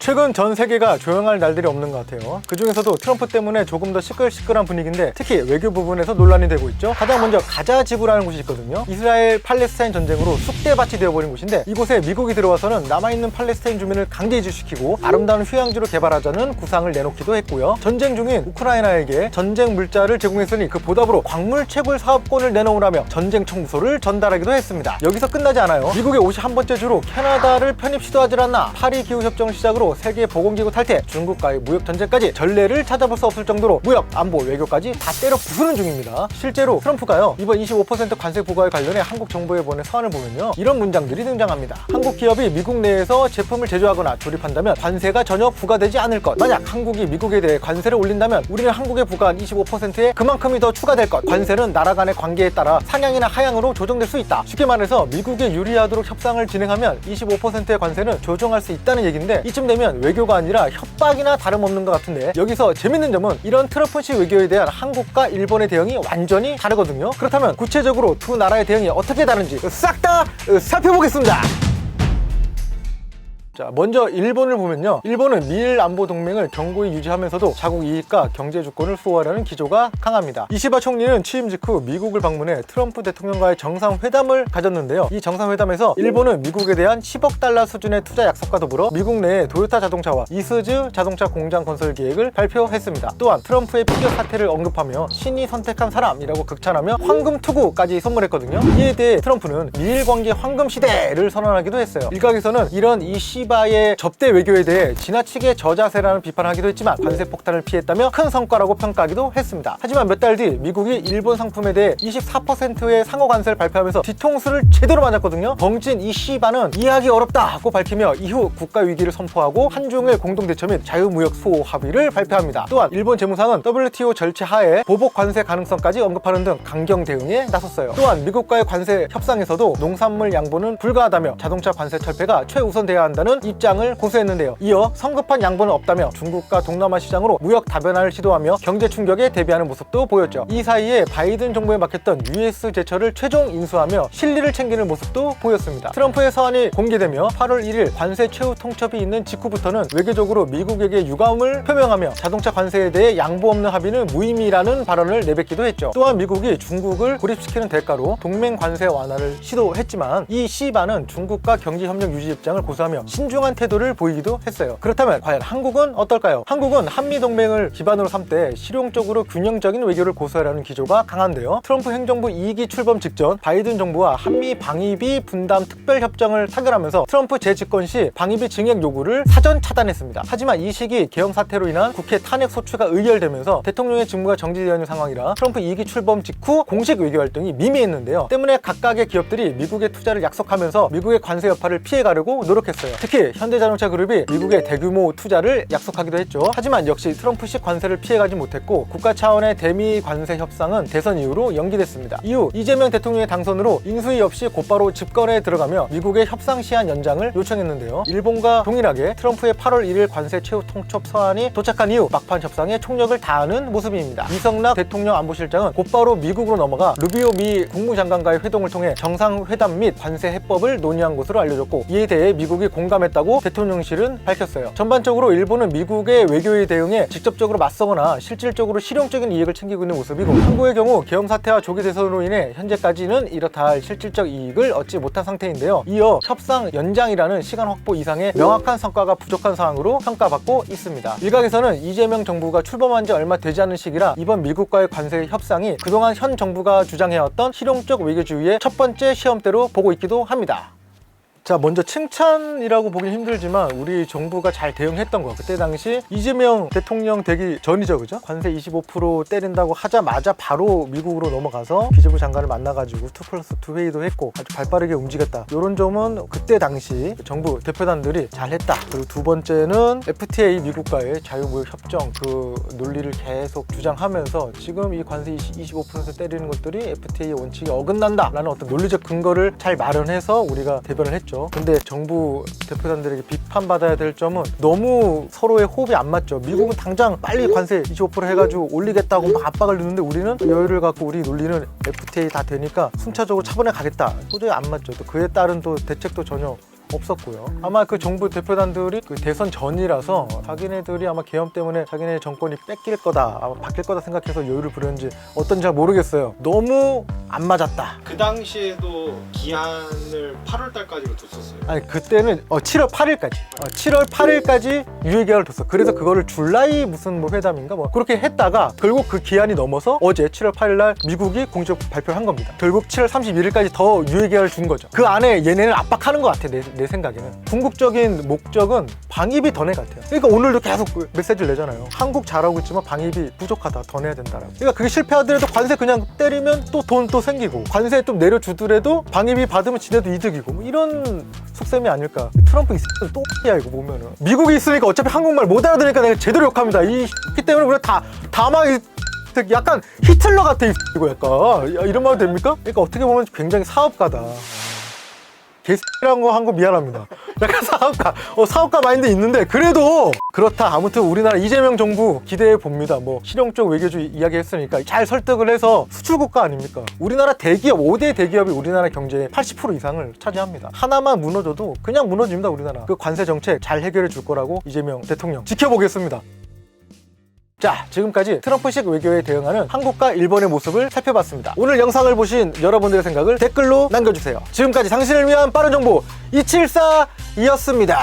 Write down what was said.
최근 전 세계가 조용할 날들이 없는 것 같아요. 그 중에서도 트럼프 때문에 조금 더 시끌시끌한 분위기인데 특히 외교 부분에서 논란이 되고 있죠. 가장 먼저 가자 지구라는 곳이 있거든요. 이스라엘 팔레스타인 전쟁으로 쑥대밭이 되어버린 곳인데 이곳에 미국이 들어와서는 남아있는 팔레스타인 주민을 강제 이주시키고 아름다운 휴양지로 개발하자는 구상을 내놓기도 했고요. 전쟁 중인 우크라이나에게 전쟁 물자를 제공했으니 그 보답으로 광물 채굴 사업권을 내놓으라며 전쟁 청구서를 전달하기도 했습니다. 여기서 끝나지 않아요. 미국의 51번째 주로 캐나다를 편입 시도하질 않나. 파리 기후협정을 시작으로 세계 보건기구 탈퇴, 중국과의 무역 전쟁까지 전례를 찾아볼 수 없을 정도로 무역, 안보, 외교까지 다 때려 부수는 중입니다. 실제로 트럼프가요, 이번 25% 관세 부과에 관련해 한국 정부에 보낸 서한을 보면요, 이런 문장들이 등장합니다. 한국 기업이 미국 내에서 제품을 제조하거나 조립한다면 관세가 전혀 부과되지 않을 것. 만약 한국이 미국에 대해 관세를 올린다면 우리는 한국에 부과한 25%에 그만큼이 더 추가될 것. 관세는 나라 간의 관계에 따라 상향이나 하향으로 조정될 수 있다. 쉽게 말해서 미국에 유리하도록 협상을 진행하면 25%의 관세는 조정할 수 있다는 얘기인데, 이쯤 되면 외교가 아니라 협박이나 다름없는 것 같은데, 여기서 재밌는 점은 이런 트럼프식 외교에 대한 한국과 일본의 대응이 완전히 다르거든요. 그렇다면 구체적으로 두 나라의 대응이 어떻게 다른지 싹 다 살펴보겠습니다. 자, 먼저 일본을 보면요, 일본은 미일 안보 동맹을 견고히 유지하면서도 자국 이익과 경제 주권을 수호하려는 기조가 강합니다. 이시바 총리는 취임 직후 미국을 방문해 트럼프 대통령과의 정상회담을 가졌는데요. 이 정상회담에서 일본은 미국에 대한 10억 달러 수준의 투자 약속과 더불어 미국 내에 도요타 자동차와 이스즈 자동차 공장 건설 계획을 발표했습니다. 또한 트럼프의 피격 사태를 언급하며 신이 선택한 사람이라고 극찬하며 황금 투구까지 선물했거든요. 이에 대해 트럼프는 미일 관계 황금 시대를 선언하기도 했어요. 일각에서는 이런 이시바의 접대 외교에 대해 지나치게 저자세라는 비판을 하기도 했지만 관세 폭탄을 피했다며 큰 성과라고 평가하기도 했습니다. 하지만 몇 달 뒤 미국이 일본 상품에 대해 24%의 상호 관세를 발표하면서 뒤통수를 제대로 맞았거든요. 벙찐 이시바는 이해하기 어렵다고 밝히며 이후 국가 위기를 선포하고 한중일 공동대처 및 자유무역 수호 합의를 발표합니다. 또한 일본 재무상은 WTO 절차 하에 보복 관세 가능성까지 언급하는 등 강경 대응에 나섰어요. 또한 미국과의 관세 협상에서도 농산물 양보는 불가하다며 자동차 관세 철폐가 최우선돼야 한다는 입장을 고수했는데요. 이어 성급한 양보는 없다며 중국과 동남아 시장으로 무역 다변화를 시도하며 경제 충격에 대비하는 모습도 보였죠. 이 사이에 바이든 정부에 맡겼던 US 제철을 최종 인수하며 실리를 챙기는 모습도 보였습니다. 트럼프의 서한이 공개되며 8월 1일 관세 최후 통첩이 있는 직후부터는 외교적으로 미국에게 유감을 표명하며 자동차 관세에 대해 양보 없는 합의는 무의미라는 발언을 내뱉기도 했죠. 또한 미국이 중국을 고립시키는 대가로 동맹 관세 완화를 시도했지만 이 시바는 중국과 경제협력 유지 입장을 고수하며 신중한 태도를 보이기도 했어요. 그렇다면 과연 한국은 어떨까요? 한국은 한미동맹을 기반으로 삼되 실용적으로 균형적인 외교를 고수하려는 기조가 강한데요. 트럼프 행정부 2기 출범 직전 바이든 정부와 한미 방위비 분담 특별협정을 타결하면서 트럼프 재집권 시 방위비 증액 요구를 사전 차단했습니다. 하지만 이 시기 계엄 사태로 인한 국회 탄핵 소추가 의결되면서 대통령의 직무가 정지되어 있는 상황이라 트럼프 2기 출범 직후 공식 외교 활동이 미미했는데요. 때문에 각각의 기업들이 미국의 투자를 약속하면서 미국의 관세 여파를 피해가려고 노력했어요. 특히 현대자동차 그룹이 미국의 대규모 투자를 약속하기도 했죠. 하지만 역시 트럼프식 관세를 피해가지 못했고 국가 차원의 대미 관세 협상은 대선 이후로 연기됐습니다. 이후 이재명 대통령의 당선으로 인수위 없이 곧바로 집권에 들어가며 미국의 협상 시한 연장을 요청했는데요. 일본과 동일하게 트럼프의 8월 1일 관세 최후 통첩 서한이 도착한 이후 막판 협상에 총력을 다하는 모습입니다. 이성락 대통령 안보실장은 곧바로 미국으로 넘어가 루비오 미 국무장관과의 회동을 통해 정상회담 및 관세 해법을 논의한 것으로 알려졌고, 이에 대해 미국이 공감했다고 대통령실은 밝혔어요. 전반적으로 일본은 미국의 외교에 대응해 직접적으로 맞서거나 실질적으로 실용적인 이익을 챙기고 있는 모습이고, 한국의 경우 계엄 사태와 조기 대선으로 인해 현재까지는 이렇다 할 실질적 이익을 얻지 못한 상태인데요. 이어 협상 연장이라는 시간 확보 이상의 명확한 성과가 부족한 사항으로 평가받고 있습니다. 일각에서는 이재명 정부가 출범한 지 얼마 되지 않은 시기라 이번 미국과의 관세 협상이 그동안 현 정부가 주장해왔던 실용적 외교주의의 첫 번째 시험대로 보고 있기도 합니다. 자, 먼저 칭찬이라고 보기 힘들지만 우리 정부가 잘 대응했던 거, 그때 당시 이재명 대통령 되기 전이죠, 그죠? 관세 25% 때린다고 하자마자 바로 미국으로 넘어가서 기재부 장관을 만나가지고 2+2 회의도 했고 아주 발빠르게 움직였다. 이런 점은 그때 당시 정부 대표단들이 잘했다. 그리고 두 번째는 FTA 미국과의 자유무역 협정 그 논리를 계속 주장하면서 지금 이 관세 25% 때리는 것들이 FTA 원칙에 어긋난다 라는 어떤 논리적 근거를 잘 마련해서 우리가 대변을 했죠. 근데 정부 대표단들에게 비판받아야 될 점은 너무 서로의 호흡이 안 맞죠. 미국은 당장 빨리 관세 25% 해가지고 올리겠다고 막 압박을 넣는데 우리는 여유를 갖고 우리 논리는 FTA 다 되니까 순차적으로 차분하게 가겠다. 도저히 안 맞죠. 또 그에 따른 또 대책도 전혀 없었고요. 아마 그 정부 대표단들이 그 대선 전이라서 자기네들이 아마 계엄 때문에 자기네 정권이 뺏길 거다, 아마 바뀔 거다 생각해서 여유를 부렸는지 어떤지 잘 모르겠어요. 너무 안 맞았다. 그 당시에도 기한을 8월 달까지로 뒀었어요. 아니 그때는 7월 8일까지 7월 8일까지 유예기한을 뒀어. 그래서 그거를 줄라이 무슨 뭐 회담인가 뭐 그렇게 했다가 결국 그 기한이 넘어서 어제 7월 8일날 미국이 공식 발표를 한 겁니다. 결국 7월 31일까지 더 유예기한을 준 거죠. 그 안에 얘네를 압박하는 것 같아. 내 생각에는 궁극적인 목적은 방위비 더 내 같아요. 그러니까 오늘도 계속 메시지를 내잖아요. 한국 잘하고 있지만 방위비 부족하다, 더 내야 된다라고. 그러니까 그게 실패하더라도 관세 그냥 때리면 또 돈 또 생기고, 관세 좀 내려주더라도 방위비 받으면 지네도 이득이고, 뭐 이런 속셈이 아닐까. 트럼프 있으면 또 X야 이거 보면은. 미국이 있으니까 어차피 한국말 못 알아들으니까 내가 제대로 욕합니다. 이 X 때문에 우리가 다막 약간 히틀러 같아 이거 약간. 이런 말 됩니까? 그러니까 어떻게 보면 굉장히 사업가다. 개X라는 거 한 거 미안합니다. 약간 사업가 마인드 있는데 그래도 그렇다. 아무튼 우리나라 이재명 정부 기대해 봅니다. 뭐 실용적 외교주의 이야기 했으니까 잘 설득을 해서 수출국가 아닙니까? 우리나라 대기업 5대 대기업이 우리나라 경제의 80% 이상을 차지합니다. 하나만 무너져도 그냥 무너집니다. 우리나라. 그 관세 정책 잘 해결해 줄 거라고 이재명 대통령 지켜보겠습니다. 자, 지금까지 트럼프식 외교에 대응하는 한국과 일본의 모습을 살펴봤습니다. 오늘 영상을 보신 여러분들의 생각을 댓글로 남겨주세요. 지금까지 당신을 위한 빠른 정보 274이었습니다.